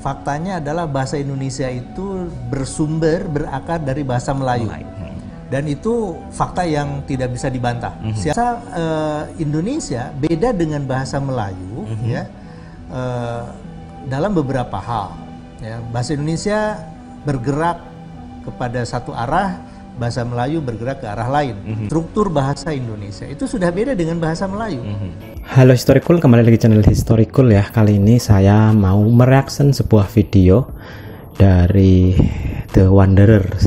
faktanya adalah bahasa Indonesia itu berakar dari bahasa Melayu. Dan itu fakta yang tidak bisa dibantah. Bahasa Indonesia beda dengan bahasa Melayu ya, dalam beberapa hal. Ya. Bahasa Indonesia bergerak kepada satu arah, bahasa Melayu bergerak ke arah lain. Struktur bahasa Indonesia itu sudah beda dengan bahasa Melayu. Halo Historikul, kembali lagi channel Historikul ya. Kali ini saya mau mereaction sebuah video dari The Wanderers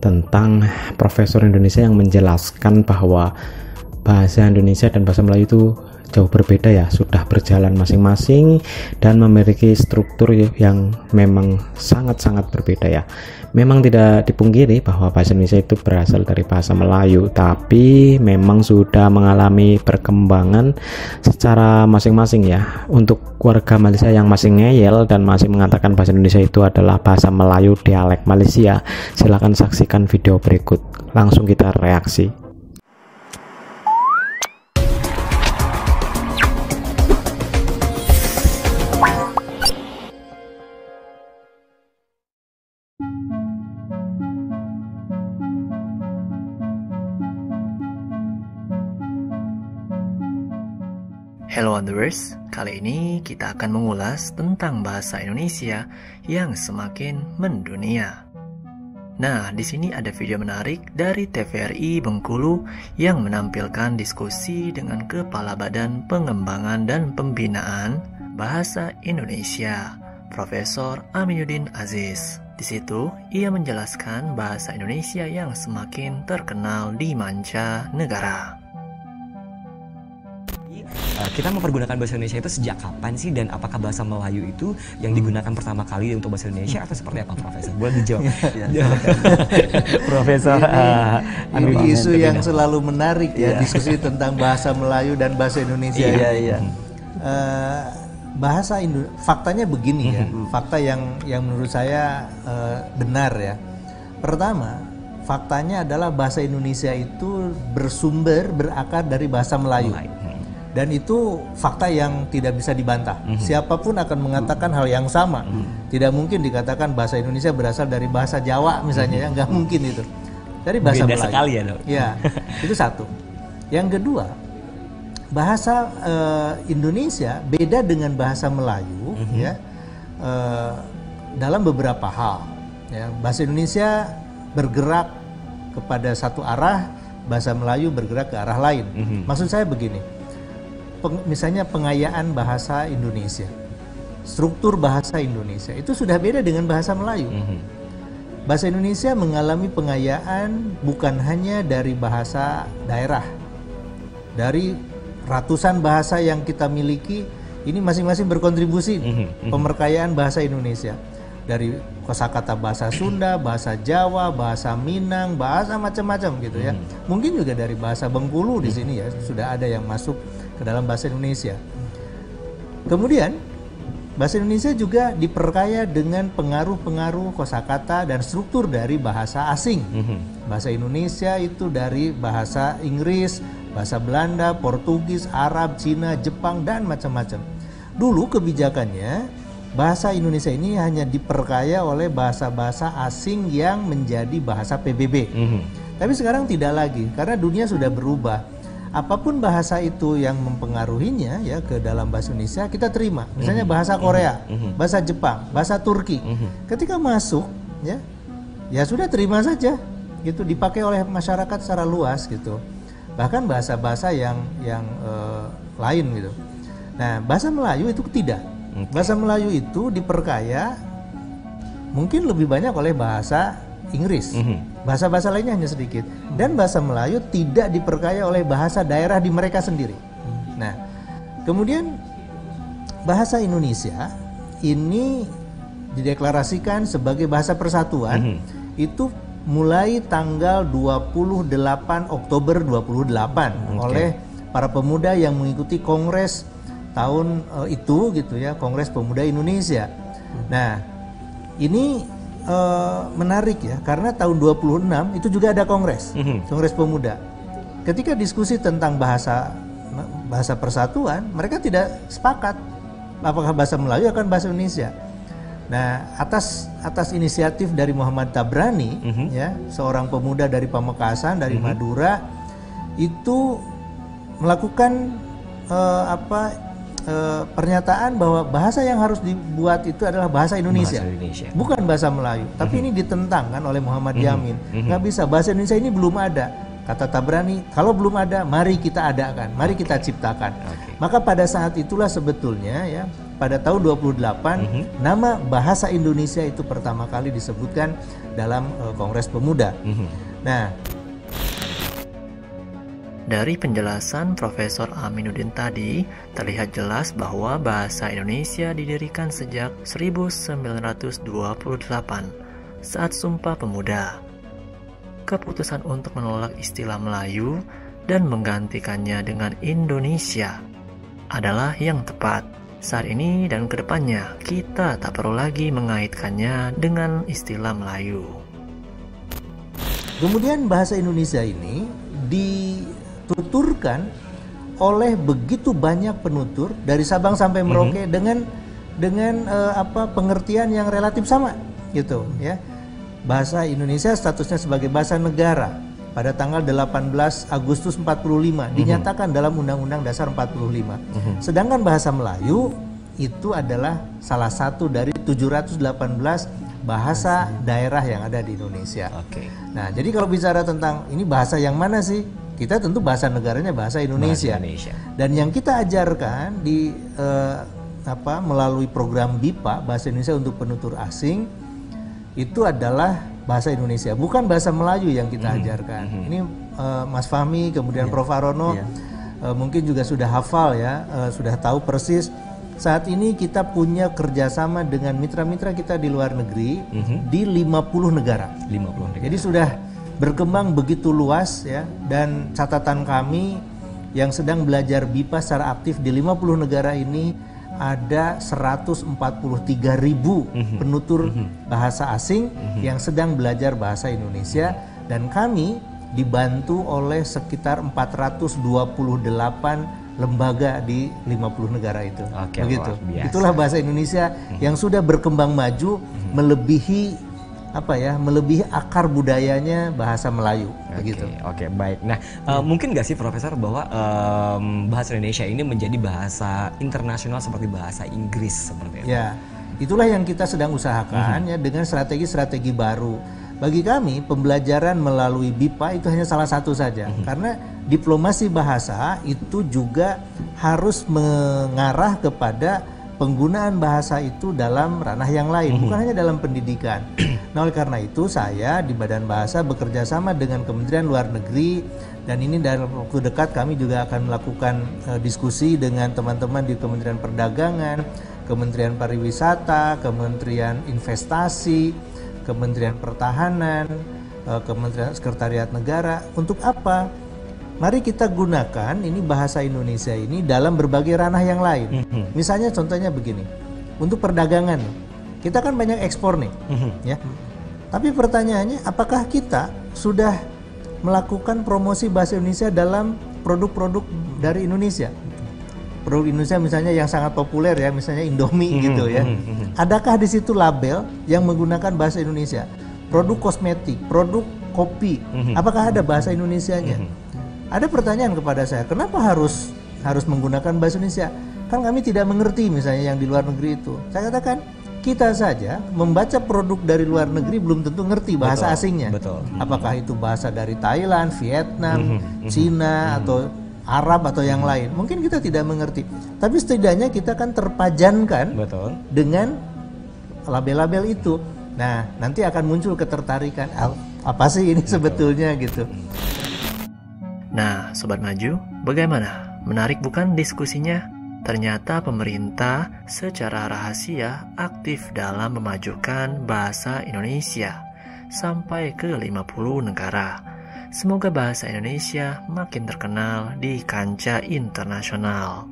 tentang profesor Indonesia yang menjelaskan bahwa bahasa Indonesia dan bahasa Melayu itu jauh berbeda ya, sudah berjalan masing-masing dan memiliki struktur yang memang sangat-sangat berbeda ya. Memang tidak dipungkiri bahwa bahasa Indonesia itu berasal dari bahasa Melayu, tapi memang sudah mengalami perkembangan secara masing-masing ya. Untuk warga Malaysia yang masih ngeyel dan masih mengatakan bahasa Indonesia itu adalah bahasa Melayu dialek Malaysia, silahkan saksikan video berikut, langsung kita reaksi. Hello Wanderers, kali ini kita akan mengulas tentang bahasa Indonesia yang semakin mendunia. Nah, di sini ada video menarik dari TVRI Bengkulu yang menampilkan diskusi dengan Kepala Badan Pengembangan dan Pembinaan Bahasa Indonesia, Profesor Aminuddin Aziz. Di situ, ia menjelaskan bahasa Indonesia yang semakin terkenal di mancanegara. Kita mempergunakan bahasa Indonesia itu sejak kapan sih, dan apakah bahasa Melayu itu yang digunakan pertama kali untuk bahasa Indonesia atau seperti apa, Profesor? Boleh dijawab. Profesor, ini isu yang selalu menarik ya, diskusi tentang bahasa Melayu dan bahasa Indonesia. Faktanya begini ya, fakta yang menurut saya benar ya. Pertama, faktanya adalah bahasa Indonesia itu berakar dari bahasa Melayu. Dan itu fakta yang tidak bisa dibantah. Siapapun akan mengatakan hal yang sama. Tidak mungkin dikatakan bahasa Indonesia berasal dari bahasa Jawa misalnya, ya nggak mungkin itu. Dari bahasa beda Melayu. Sekali ya, dok. Ya, itu satu. Yang kedua, bahasa Indonesia beda dengan bahasa Melayu, ya, dalam beberapa hal. Ya, bahasa Indonesia bergerak kepada satu arah, bahasa Melayu bergerak ke arah lain. Maksud saya begini. Misalnya pengayaan bahasa Indonesia, struktur bahasa Indonesia itu sudah beda dengan bahasa Melayu. Bahasa Indonesia mengalami pengayaan bukan hanya dari bahasa daerah, dari ratusan bahasa yang kita miliki, ini masing-masing berkontribusi pemerkayaan bahasa Indonesia. Dari kosakata bahasa Sunda, bahasa Jawa, bahasa Minang, bahasa macam-macam gitu ya. Mungkin juga dari bahasa Bengkulu di sini ya, sudah ada yang masuk ke dalam bahasa Indonesia. Kemudian bahasa Indonesia juga diperkaya dengan pengaruh-pengaruh kosakata dan struktur dari bahasa asing. Bahasa Indonesia itu dari bahasa Inggris, bahasa Belanda, Portugis, Arab, Cina, Jepang, dan macam-macam. Dulu kebijakannya bahasa Indonesia ini hanya diperkaya oleh bahasa-bahasa asing yang menjadi bahasa PBB. Tapi sekarang tidak lagi, karena dunia sudah berubah. Apapun bahasa itu yang mempengaruhinya ya ke dalam bahasa Indonesia, kita terima. Misalnya bahasa Korea, bahasa Jepang, bahasa Turki. Ketika masuk ya sudah terima saja. Gitu dipakai oleh masyarakat secara luas gitu. Bahkan bahasa-bahasa yang lain gitu. Nah, bahasa Melayu itu tidak. Bahasa Melayu itu diperkaya mungkin lebih banyak oleh bahasa Inggris. Bahasa-bahasa lainnya hanya sedikit. Dan bahasa Melayu tidak diperkaya oleh bahasa daerah di mereka sendiri. Nah, kemudian bahasa Indonesia ini dideklarasikan sebagai bahasa persatuan itu mulai tanggal 28 Oktober 28 oleh para pemuda yang mengikuti Kongres tahun itu gitu ya, Kongres Pemuda Indonesia. Nah, ini menarik ya, karena tahun 26 itu juga ada kongres, Kongres Pemuda. Ketika diskusi tentang bahasa persatuan, mereka tidak sepakat apakah bahasa Melayu akan bahasa Indonesia. Nah, atas inisiatif dari Muhammad Tabrani, ya, seorang pemuda dari Pamekasan, dari Madura, itu melakukan pernyataan bahwa bahasa yang harus dibuat itu adalah bahasa Indonesia, bukan bahasa Melayu. Tapi ini ditentang kan oleh Muhammad Yamin. Nggak bisa, bahasa Indonesia ini belum ada. Kata Tabrani, kalau belum ada, mari kita adakan, mari kita ciptakan. Maka pada saat itulah sebetulnya, ya, pada tahun 28 nama bahasa Indonesia itu pertama kali disebutkan dalam Kongres Pemuda. Nah, dari penjelasan Profesor Aminuddin tadi, terlihat jelas bahwa bahasa Indonesia didirikan sejak 1928 saat Sumpah Pemuda. Keputusan untuk menolak istilah Melayu dan menggantikannya dengan Indonesia adalah yang tepat. Saat ini dan kedepannya, kita tak perlu lagi mengaitkannya dengan istilah Melayu. Kemudian bahasa Indonesia ini dituturkan oleh begitu banyak penutur dari Sabang sampai Merauke dengan pengertian yang relatif sama, gitu, ya. Bahasa Indonesia statusnya sebagai bahasa negara pada tanggal 18 Agustus 45 dinyatakan dalam Undang-Undang Dasar 45. Sedangkan bahasa Melayu itu adalah salah satu dari 718 bahasa daerah yang ada di Indonesia. Nah, jadi kalau bicara tentang ini bahasa yang mana sih? Kita tentu bahasa negaranya bahasa Indonesia. Dan yang kita ajarkan di melalui program BIPA, Bahasa Indonesia untuk Penutur Asing, itu adalah bahasa Indonesia, bukan bahasa Melayu yang kita ajarkan. Ini Mas Fahmi, kemudian Prof. Arono mungkin juga sudah hafal, ya, sudah tahu persis. Saat ini kita punya kerjasama dengan mitra-mitra kita di luar negeri di 50 negara. Jadi sudah berkembang begitu luas, ya, dan catatan kami yang sedang belajar BIPA secara aktif di 50 negara ini ada 143.000 penutur bahasa asing yang sedang belajar bahasa Indonesia, dan kami dibantu oleh sekitar 428 lembaga di 50 negara itu. Begitu. Itulah bahasa Indonesia yang sudah berkembang maju melebihi melebihi akar budayanya bahasa Melayu. Begitu. Baik. Nah, mungkin nggak sih Profesor bahwa bahasa Indonesia ini menjadi bahasa internasional seperti bahasa Inggris seperti itu? Ya, itulah yang kita sedang usahakan, ya, dengan strategi-strategi baru. Bagi kami, pembelajaran melalui BIPA itu hanya salah satu saja, karena diplomasi bahasa itu juga harus mengarah kepada penggunaan bahasa itu dalam ranah yang lain, bukan hanya dalam pendidikan. Nah, oleh karena itu saya di Badan Bahasa bekerja sama dengan Kementerian Luar Negeri, dan ini dalam waktu dekat kami juga akan melakukan diskusi dengan teman-teman di Kementerian Perdagangan, Kementerian Pariwisata, Kementerian Investasi, Kementerian Pertahanan, Kementerian Sekretariat Negara. Untuk apa? Mari kita gunakan ini bahasa Indonesia ini dalam berbagai ranah yang lain. Misalnya contohnya begini, untuk perdagangan, kita kan banyak ekspor nih, ya. Tapi pertanyaannya, apakah kita sudah melakukan promosi bahasa Indonesia dalam produk-produk dari Indonesia? Produk Indonesia misalnya yang sangat populer, ya, misalnya Indomie gitu, ya. Adakah di situ label yang menggunakan bahasa Indonesia? Produk kosmetik, produk kopi, apakah ada bahasa Indonesianya? Ada pertanyaan kepada saya, kenapa harus menggunakan bahasa Indonesia? Kan kami tidak mengerti misalnya yang di luar negeri itu. Saya katakan, kita saja membaca produk dari luar negeri belum tentu ngerti bahasa asingnya. Apakah itu bahasa dari Thailand, Vietnam, Cina, atau Arab atau yang lain. Mungkin kita tidak mengerti. Tapi setidaknya kita kan terpajankan dengan label-label itu. Nah, nanti akan muncul ketertarikan, apa sih ini sebetulnya gitu. Nah, Sobat Maju, bagaimana? Menarik bukan diskusinya? Ternyata pemerintah secara rahasia aktif dalam memajukan bahasa Indonesia sampai ke 50 negara. Semoga bahasa Indonesia makin terkenal di kancah internasional.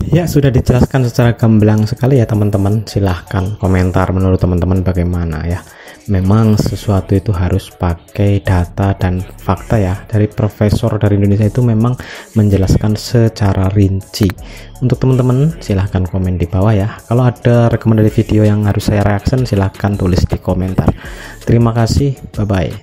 Ya, sudah dijelaskan secara gamblang sekali ya teman-teman. Silahkan komentar menurut teman-teman bagaimana ya. memang sesuatu itu harus pakai data dan fakta ya. Dari profesor dari Indonesia itu memang menjelaskan secara rinci. Untuk teman-teman silahkan komen di bawah ya. Kalau ada rekomendasi video yang harus saya reaction, silahkan tulis di komentar. Terima kasih, bye bye.